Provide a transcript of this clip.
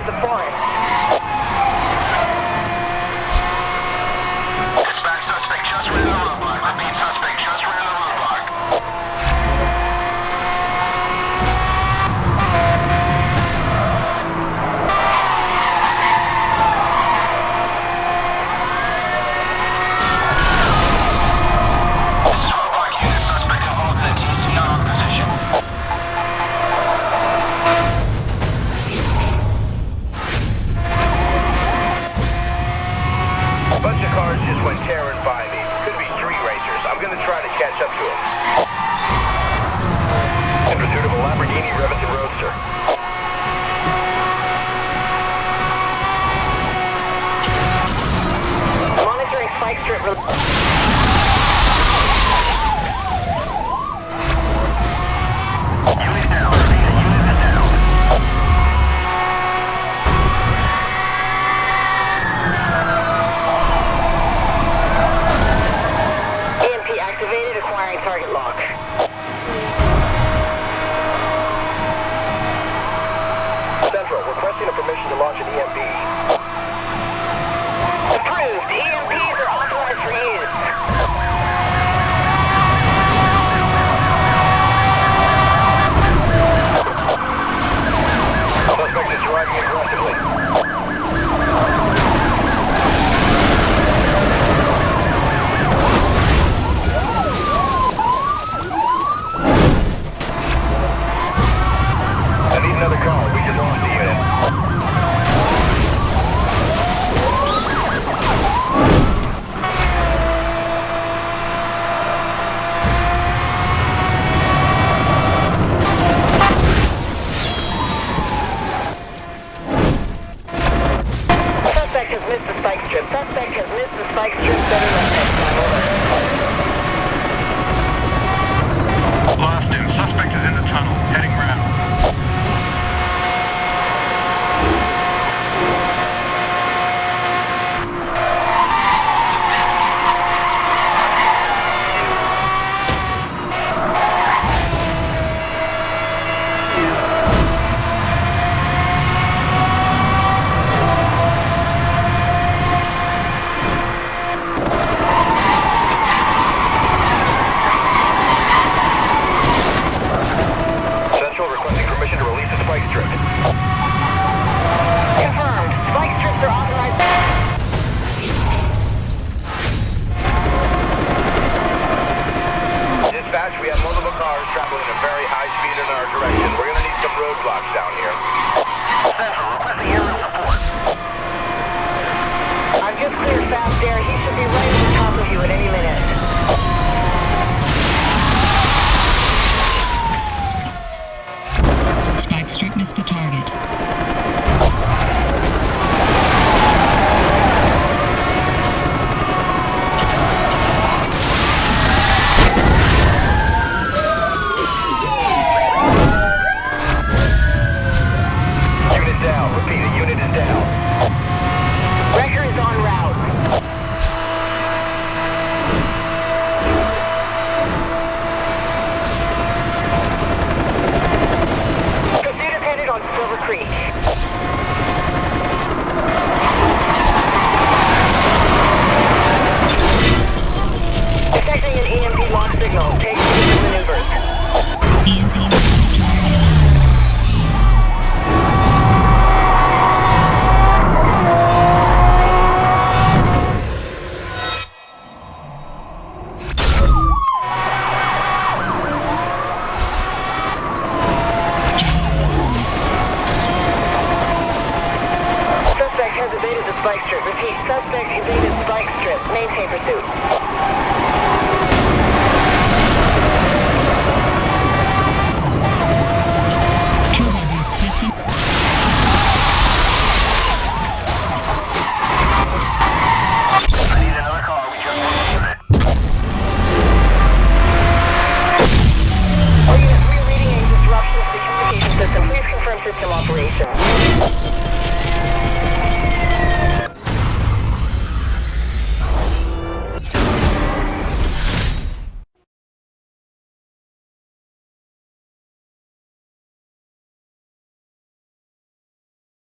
the forest. Dispatch, suspect just ran the roadblock. Repeat, suspect just ran the roadblock. This is roadblock unit. Suspect involved in a TC on position. A bunch of cars just went tearing by me. Could be street racers. I'm gonna try to catch up to them. In pursuit of a Lamborghini Remington Roadster. Monitoring Spike Strip. Unit down. Repeat, unit is down. EMP activated, acquiring target lock. Central, requesting a permission to launch an EMP. Approved. EMPs are authorized for use. Suspect is driving aggressively. I need another car. We just lost the unit. Suspect has missed the Spike Strip. Suspect has missed the Spike Strip. Better left next time. Over. Lost him. Suspect is in the tunnel. Heading round. Central requesting permission to release a spike strip. Confirmed. Spike Strips are authorized. Dispatch, we have multiple cars traveling at very high speed in our direction. We're gonna need some roadblocks down here. Central, requesting aerial support. I've just cleared Fast Air. He should be right on top of you at any minute. Spike Strip missed the target. Unit down. Repeat, a unit is down. Wrecker is en route. Pursuit is headed on Silver Creek. Detecting an EMP launch signal. Take immediate maneuvers. EMP missed the target. Suspect has evaded the Spike Strip. Repeat, suspect evaded Spike Strip. Maintain pursuit.